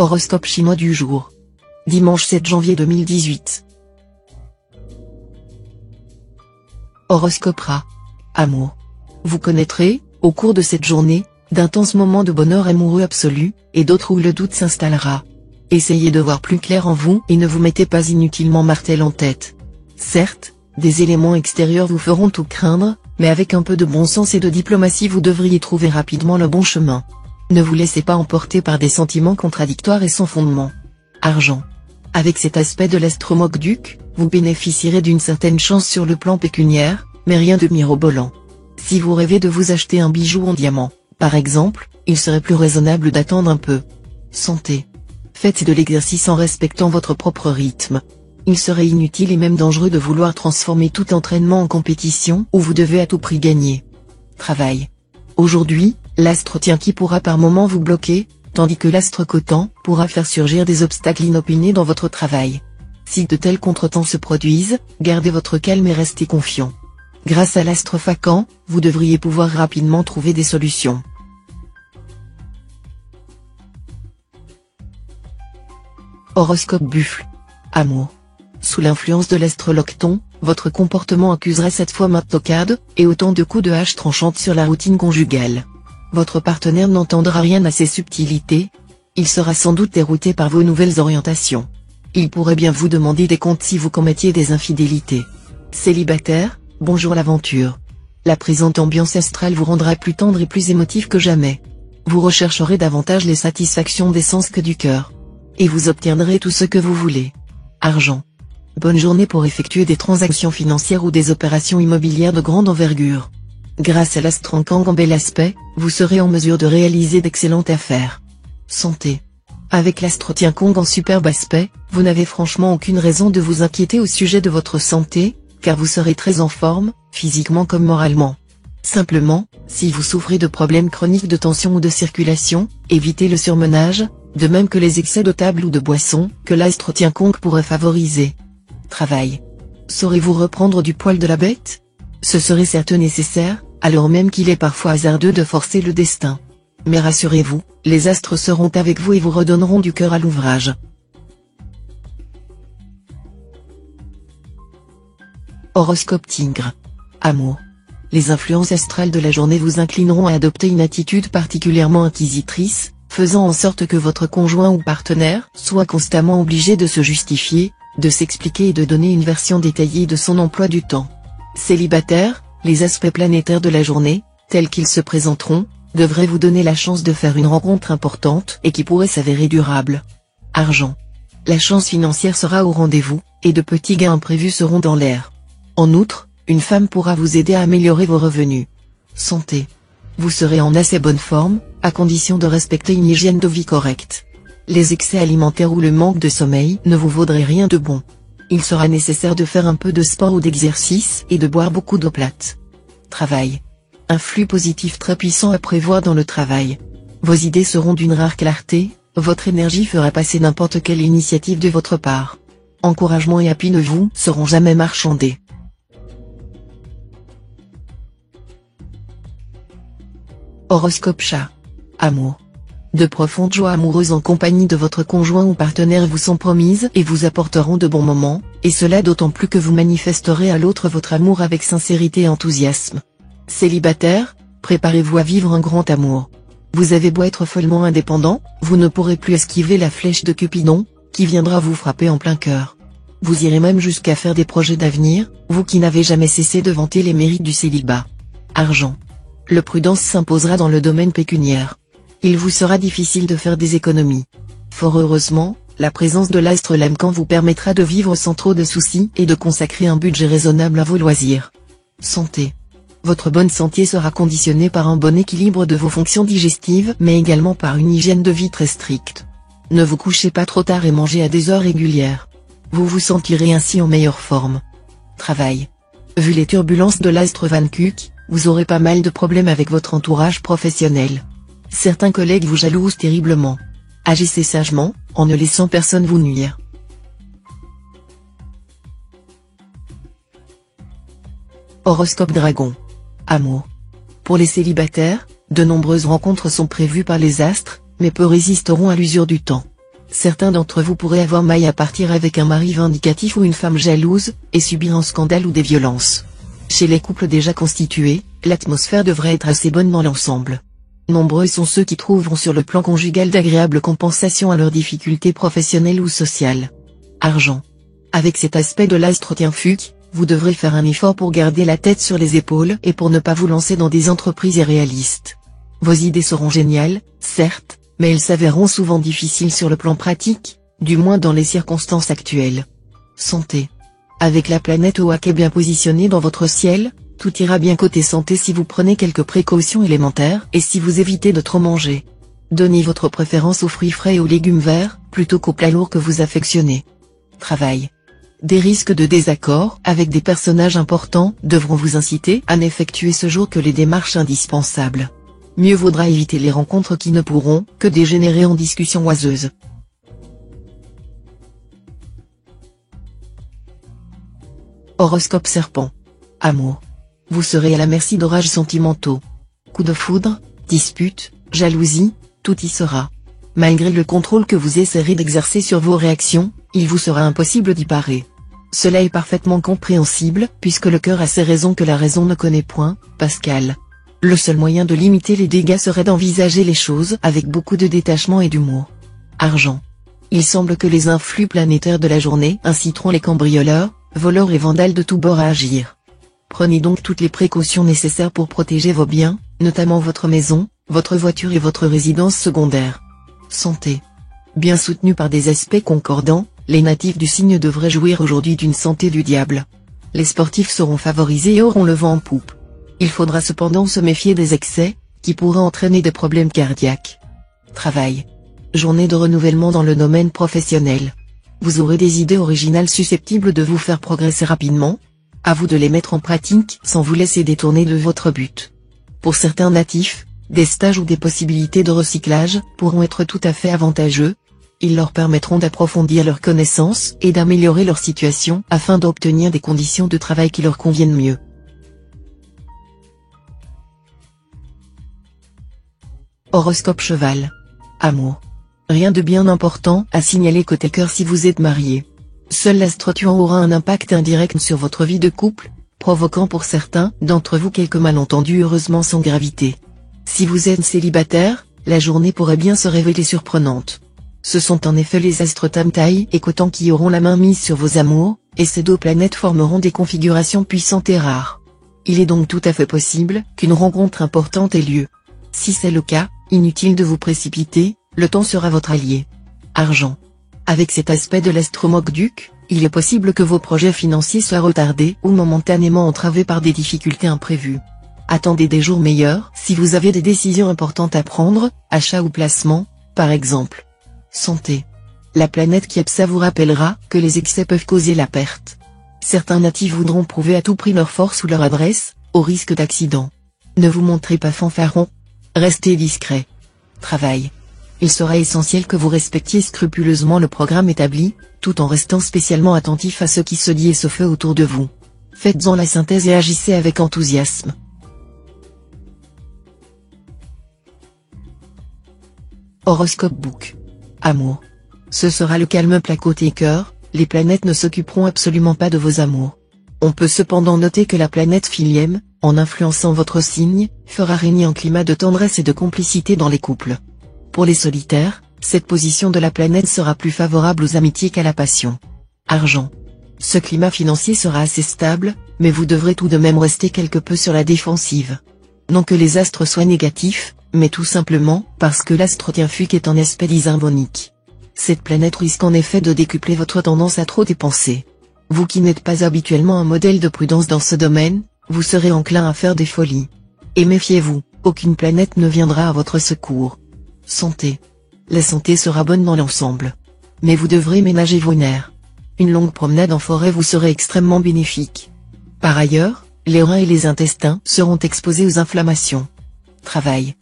Horoscope chinois du jour. Dimanche 7 janvier 2018. Horoscope Ra. Amour. Vous connaîtrez, au cours de cette journée, d'intenses moments de bonheur amoureux absolu, et d'autres où le doute s'installera. Essayez de voir plus clair en vous et ne vous mettez pas inutilement martel en tête. Certes, des éléments extérieurs vous feront tout craindre, mais avec un peu de bon sens et de diplomatie vous devriez trouver rapidement le bon chemin. Ne vous laissez pas emporter par des sentiments contradictoires et sans fondement. Argent. Avec cet aspect de l'astre-moque-duc, vous bénéficierez d'une certaine chance sur le plan pécuniaire, mais rien de mirobolant. Si vous rêvez de vous acheter un bijou en diamant, par exemple, il serait plus raisonnable d'attendre un peu. Santé. Faites de l'exercice en respectant votre propre rythme. Il serait inutile et même dangereux de vouloir transformer tout entraînement en compétition où vous devez à tout prix gagner. Travail. Aujourd'hui, l'astre Tien qui pourra par moments vous bloquer, tandis que l'astre Cotan pourra faire surgir des obstacles inopinés dans votre travail. Si de tels contretemps se produisent, gardez votre calme et restez confiant. Grâce à l'astre Facan, vous devriez pouvoir rapidement trouver des solutions. Horoscope Buffle. Amour. Sous l'influence de l'astre Locton, votre comportement accuserait cette fois ma tocade, et autant de coups de hache tranchantes sur la routine conjugale. Votre partenaire n'entendra rien à ces subtilités. Il sera sans doute dérouté par vos nouvelles orientations. Il pourrait bien vous demander des comptes si vous commettiez des infidélités. Célibataire, bonjour l'aventure. La présente ambiance astrale vous rendra plus tendre et plus émotif que jamais. Vous rechercherez davantage les satisfactions des sens que du cœur. Et vous obtiendrez tout ce que vous voulez. Argent. Bonne journée pour effectuer des transactions financières ou des opérations immobilières de grande envergure. Grâce à l'astre Ankang en bel aspect, vous serez en mesure de réaliser d'excellentes affaires. Santé. Avec l'astre Tiankong en superbe aspect, vous n'avez franchement aucune raison de vous inquiéter au sujet de votre santé, car vous serez très en forme, physiquement comme moralement. Simplement, si vous souffrez de problèmes chroniques de tension ou de circulation, évitez le surmenage, de même que les excès de table ou de boisson, que l'astre Tiankong pourrait favoriser. Travail. Saurez-vous reprendre du poil de la bête? Ce serait certes nécessaire, alors même qu'il est parfois hasardeux de forcer le destin. Mais rassurez-vous, les astres seront avec vous et vous redonneront du cœur à l'ouvrage. Horoscope Tigre. Amour. Les influences astrales de la journée vous inclineront à adopter une attitude particulièrement inquisitrice, faisant en sorte que votre conjoint ou partenaire soit constamment obligé de se justifier, de s'expliquer et de donner une version détaillée de son emploi du temps. Célibataire, les aspects planétaires de la journée, tels qu'ils se présenteront, devraient vous donner la chance de faire une rencontre importante et qui pourrait s'avérer durable. Argent. La chance financière sera au rendez-vous, et de petits gains imprévus seront dans l'air. En outre, une femme pourra vous aider à améliorer vos revenus. Santé. Vous serez en assez bonne forme, à condition de respecter une hygiène de vie correcte. Les excès alimentaires ou le manque de sommeil ne vous vaudraient rien de bon. Il sera nécessaire de faire un peu de sport ou d'exercice et de boire beaucoup d'eau plate. Travail. Un flux positif très puissant à prévoir dans le travail. Vos idées seront d'une rare clarté, votre énergie fera passer n'importe quelle initiative de votre part. Encouragement et appui ne vous seront jamais marchandés. Horoscope Chat. Amour. De profondes joies amoureuses en compagnie de votre conjoint ou partenaire vous sont promises et vous apporteront de bons moments, et cela d'autant plus que vous manifesterez à l'autre votre amour avec sincérité et enthousiasme. Célibataire, préparez-vous à vivre un grand amour. Vous avez beau être follement indépendant, vous ne pourrez plus esquiver la flèche de Cupidon, qui viendra vous frapper en plein cœur. Vous irez même jusqu'à faire des projets d'avenir, vous qui n'avez jamais cessé de vanter les mérites du célibat. Argent. Le prudence s'imposera dans le domaine pécuniaire. Il vous sera difficile de faire des économies. Fort heureusement, la présence de l'astre Lamcan vous permettra de vivre sans trop de soucis et de consacrer un budget raisonnable à vos loisirs. Santé. Votre bonne santé sera conditionnée par un bon équilibre de vos fonctions digestives mais également par une hygiène de vie très stricte. Ne vous couchez pas trop tard et mangez à des heures régulières. Vous vous sentirez ainsi en meilleure forme. Travail. Vu les turbulences de l'astre Van Kuck, vous aurez pas mal de problèmes avec votre entourage professionnel. Certains collègues vous jalousent terriblement. Agissez sagement, en ne laissant personne vous nuire. Horoscope Dragon. Amour. Pour les célibataires, de nombreuses rencontres sont prévues par les astres, mais peu résisteront à l'usure du temps. Certains d'entre vous pourraient avoir maille à partir avec un mari vindicatif ou une femme jalouse, et subir un scandale ou des violences. Chez les couples déjà constitués, l'atmosphère devrait être assez bonne dans l'ensemble. Nombreux sont ceux qui trouveront sur le plan conjugal d'agréables compensations à leurs difficultés professionnelles ou sociales. Argent. Avec cet aspect de l'astre Fuc, vous devrez faire un effort pour garder la tête sur les épaules et pour ne pas vous lancer dans des entreprises irréalistes. Vos idées seront géniales, certes, mais elles s'avéreront souvent difficiles sur le plan pratique, du moins dans les circonstances actuelles. Santé. Avec la planète Oak bien positionnée dans votre ciel, tout ira bien côté santé si vous prenez quelques précautions élémentaires et si vous évitez de trop manger. Donnez votre préférence aux fruits frais et aux légumes verts, plutôt qu'aux plats lourds que vous affectionnez. Travail. Des risques de désaccord avec des personnages importants devront vous inciter à n'effectuer ce jour que les démarches indispensables. Mieux vaudra éviter les rencontres qui ne pourront que dégénérer en discussions oiseuses. Horoscope Serpent. Amour. Vous serez à la merci d'orages sentimentaux. Coups de foudre, disputes, jalousie, tout y sera. Malgré le contrôle que vous essaierez d'exercer sur vos réactions, il vous sera impossible d'y parer. Cela est parfaitement compréhensible, puisque le cœur a ses raisons que la raison ne connaît point, Pascal. Le seul moyen de limiter les dégâts serait d'envisager les choses avec beaucoup de détachement et d'humour. Argent. Il semble que les influx planétaires de la journée inciteront les cambrioleurs, voleurs et vandales de tous bords à agir. Prenez donc toutes les précautions nécessaires pour protéger vos biens, notamment votre maison, votre voiture et votre résidence secondaire. Santé. Bien soutenu par des aspects concordants, les natifs du signe devraient jouir aujourd'hui d'une santé du diable. Les sportifs seront favorisés et auront le vent en poupe. Il faudra cependant se méfier des excès, qui pourraient entraîner des problèmes cardiaques. Travail. Journée de renouvellement dans le domaine professionnel. Vous aurez des idées originales susceptibles de vous faire progresser rapidement. À vous de les mettre en pratique sans vous laisser détourner de votre but. Pour certains natifs, des stages ou des possibilités de recyclage pourront être tout à fait avantageux. Ils leur permettront d'approfondir leurs connaissances et d'améliorer leur situation afin d'obtenir des conditions de travail qui leur conviennent mieux. Horoscope Cheval. Amour. Rien de bien important à signaler côté cœur si vous êtes marié. Seul l'astre aura un impact indirect sur votre vie de couple, provoquant pour certains d'entre vous quelques malentendus heureusement sans gravité. Si vous êtes célibataire, la journée pourrait bien se révéler surprenante. Ce sont en effet les astres Tamtai et Khotan qui auront la main mise sur vos amours, et ces deux planètes formeront des configurations puissantes et rares. Il est donc tout à fait possible qu'une rencontre importante ait lieu. Si c'est le cas, inutile de vous précipiter, le temps sera votre allié. Argent. Avec cet aspect de l'astre-Mokduk, il est possible que vos projets financiers soient retardés ou momentanément entravés par des difficultés imprévues. Attendez des jours meilleurs si vous avez des décisions importantes à prendre, achat ou placement, par exemple. Santé. La planète Kiepsa vous rappellera que les excès peuvent causer la perte. Certains natifs voudront prouver à tout prix leur force ou leur adresse, au risque d'accident. Ne vous montrez pas fanfaron. Restez discret. Travail. Il sera essentiel que vous respectiez scrupuleusement le programme établi, tout en restant spécialement attentif à ce qui se dit et se fait autour de vous. Faites-en la synthèse et agissez avec enthousiasme. Horoscope Book. Amour. Ce sera le calme plat côté cœur, les planètes ne s'occuperont absolument pas de vos amours. On peut cependant noter que la planète Philiem, en influençant votre signe, fera régner un climat de tendresse et de complicité dans les couples. Pour les solitaires, cette position de la planète sera plus favorable aux amitiés qu'à la passion. Argent. Ce climat financier sera assez stable, mais vous devrez tout de même rester quelque peu sur la défensive. Non que les astres soient négatifs, mais tout simplement parce que l'astre Fuc est en aspect disharmonique. Cette planète risque en effet de décupler votre tendance à trop dépenser. Vous qui n'êtes pas habituellement un modèle de prudence dans ce domaine, vous serez enclin à faire des folies. Et méfiez-vous, aucune planète ne viendra à votre secours. Santé. La santé sera bonne dans l'ensemble. Mais vous devrez ménager vos nerfs. Une longue promenade en forêt vous serait extrêmement bénéfique. Par ailleurs, les reins et les intestins seront exposés aux inflammations. Travail.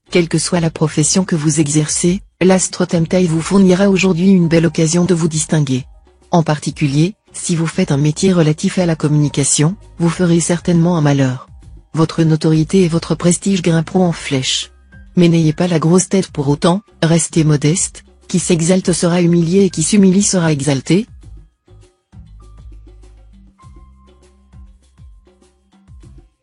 Quelle que soit la profession que vous exercez, l'astre Tamtai vous fournira aujourd'hui une belle occasion de vous distinguer. En particulier, si vous faites un métier relatif à la communication, vous ferez certainement un malheur. Votre notoriété et votre prestige grimperont en flèche. Mais n'ayez pas la grosse tête pour autant, restez modeste, Qui s'exalte sera humilié et qui s'humilie sera exalté.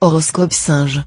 Horoscope Singe.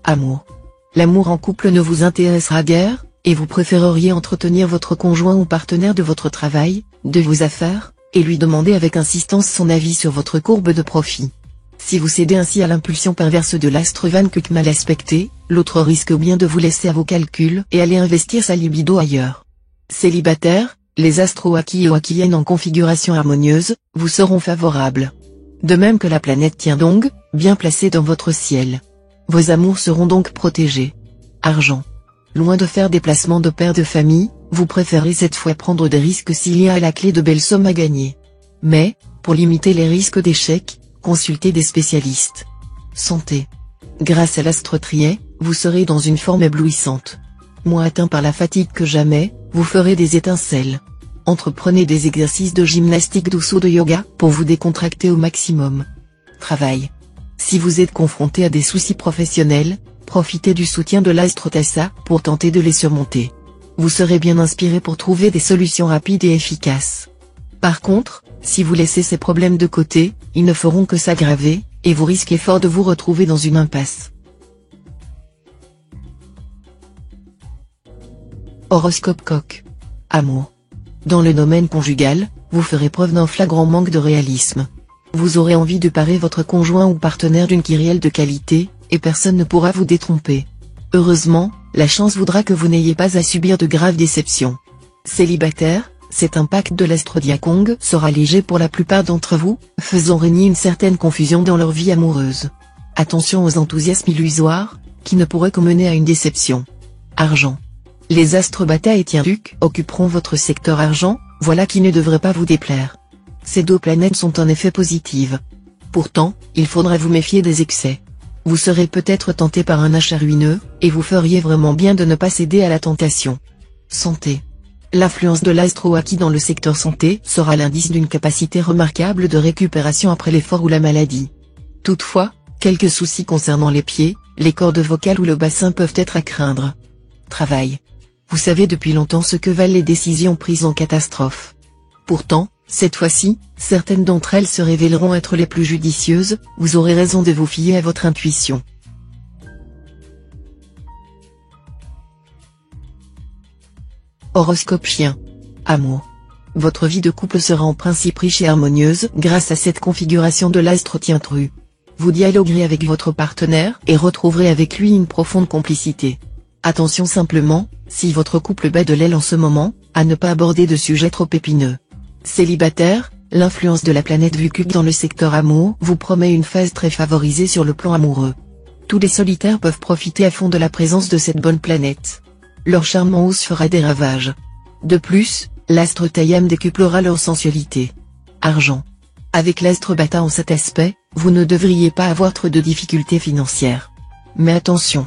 Amour. L'amour en couple ne vous intéressera guère, et vous préféreriez entretenir votre conjoint ou partenaire de votre travail, de vos affaires, et lui demander avec insistance son avis sur votre courbe de profit. Si vous cédez ainsi à l'impulsion perverse de l'astre Van Kuck mal aspecté, l'autre risque bien de vous laisser à vos calculs et aller investir sa libido ailleurs. Célibataire, les astro-Aki et Oakiennes en configuration harmonieuse, vous seront favorables. De même que la planète Tiendong, bien placée dans votre ciel. Vos amours seront donc protégés. Argent. Loin de faire des placements de père de famille, vous préférez cette fois prendre des risques s'il y a à la clé de belles sommes à gagner. Mais, pour limiter les risques d'échec, consultez des spécialistes. Santé. Grâce à l'astre Trier, vous serez dans une forme éblouissante. Moins atteint par la fatigue que jamais, vous ferez des étincelles. Entreprenez des exercices de gymnastique douce ou de yoga pour vous décontracter au maximum. Travail. Si vous êtes confronté à des soucis professionnels, profitez du soutien de l'astre Tassa pour tenter de les surmonter. Vous serez bien inspiré pour trouver des solutions rapides et efficaces. Par contre, si vous laissez ces problèmes de côté, ils ne feront que s'aggraver, et vous risquez fort de vous retrouver dans une impasse. Horoscope Coq. Amour. Dans le domaine conjugal, vous ferez preuve d'un flagrant manque de réalisme. Vous aurez envie de parer votre conjoint ou partenaire d'une kyrielle de qualité, et personne ne pourra vous détromper. Heureusement, la chance voudra que vous n'ayez pas à subir de graves déceptions. Célibataire, cet impact de l'astre Diakong sera léger pour la plupart d'entre vous, faisant régner une certaine confusion dans leur vie amoureuse. Attention aux enthousiasmes illusoires, qui ne pourraient que mener à une déception. Argent. Les astres Bata et Tienduk occuperont votre secteur argent, voilà qui ne devrait pas vous déplaire. Ces deux planètes sont en effet positives. Pourtant, il faudra vous méfier des excès. Vous serez peut-être tenté par un achat ruineux, et vous feriez vraiment bien de ne pas céder à la tentation. Santé. L'influence de l'astro-Aki dans le secteur santé sera l'indice d'une capacité remarquable de récupération après l'effort ou la maladie. Toutefois, quelques soucis concernant les pieds, les cordes vocales ou le bassin peuvent être à craindre. Travail. Vous savez depuis longtemps ce que valent les décisions prises en catastrophe. Pourtant, cette fois-ci, certaines d'entre elles se révéleront être les plus judicieuses, vous aurez raison de vous fier à votre intuition. Horoscope Chien. Amour. Votre vie de couple sera en principe riche et harmonieuse grâce à cette configuration de l'astre Tientru. Vous dialoguerez avec votre partenaire et retrouverez avec lui une profonde complicité. Attention simplement, si votre couple bat de l'aile en ce moment, à ne pas aborder de sujets trop épineux. Célibataire, l'influence de la planète Vukuk dans le secteur amour vous promet une phase très favorisée sur le plan amoureux. Tous les solitaires peuvent profiter à fond de la présence de cette bonne planète. Leur charme en hausse fera des ravages. De plus, l'astre Tayam décuplera leur sensualité. Argent. Avec l'astre Bata en cet aspect, vous ne devriez pas avoir trop de difficultés financières. Mais attention.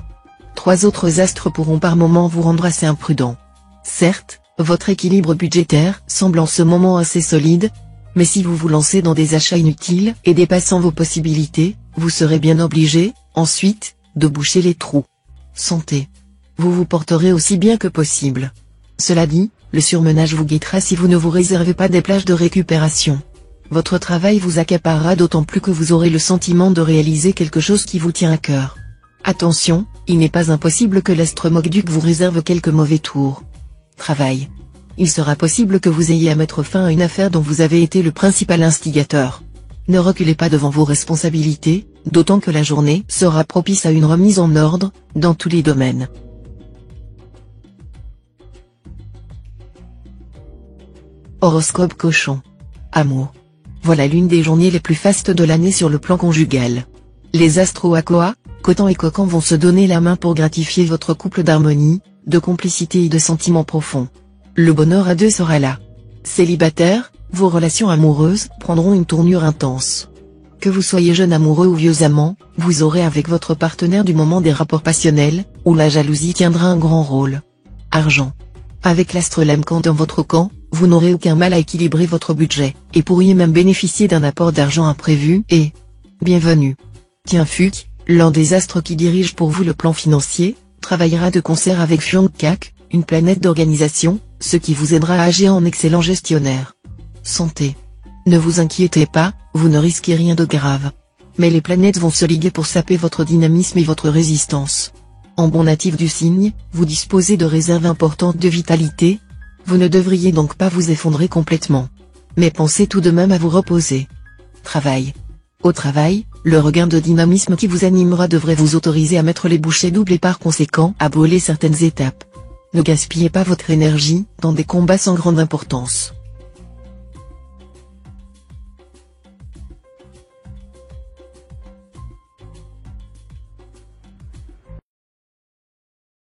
3 autres astres pourront par moment vous rendre assez imprudent. Certes, votre équilibre budgétaire semble en ce moment assez solide, mais si vous vous lancez dans des achats inutiles et dépassant vos possibilités, vous serez bien obligé, ensuite, de boucher les trous. Santé. Vous vous porterez aussi bien que possible. Cela dit, le surmenage vous guettera si vous ne vous réservez pas des plages de récupération. Votre travail vous accaparera d'autant plus que vous aurez le sentiment de réaliser quelque chose qui vous tient à cœur. Attention, il n'est pas impossible que l'astre Mokduk vous réserve quelques mauvais tours. Travail. Il sera possible que vous ayez à mettre fin à une affaire dont vous avez été le principal instigateur. Ne reculez pas devant vos responsabilités, d'autant que la journée sera propice à une remise en ordre, dans tous les domaines. Horoscope Cochon. Amour. Voilà l'une des journées les plus fastes de l'année sur le plan conjugal. Les astros Aqua, Cotan et Cocan vont se donner la main pour gratifier votre couple d'harmonie, de complicité et de sentiments profonds. Le bonheur à deux sera là. Célibataire, vos relations amoureuses prendront une tournure intense. Que vous soyez jeune amoureux ou vieux amant, vous aurez avec votre partenaire du moment des rapports passionnels, où la jalousie tiendra un grand rôle. Argent. Avec l'astre Lamcan dans votre camp, vous n'aurez aucun mal à équilibrer votre budget, et pourriez même bénéficier d'un apport d'argent imprévu et bienvenu. Tienfuk, l'un des astres qui dirige pour vous le plan financier, travaillera de concert avec Fuangkak, une planète d'organisation, ce qui vous aidera à agir en excellent gestionnaire. Santé. Ne vous inquiétez pas, vous ne risquez rien de grave. Mais les planètes vont se liguer pour saper votre dynamisme et votre résistance. En bon natif du signe, vous disposez de réserves importantes de vitalité. Vous ne devriez donc pas vous effondrer complètement. Mais pensez tout de même à vous reposer. Travail. Au travail, le regain de dynamisme qui vous animera devrait vous autoriser à mettre les bouchées doubles et par conséquent à brûler certaines étapes. Ne gaspillez pas votre énergie dans des combats sans grande importance.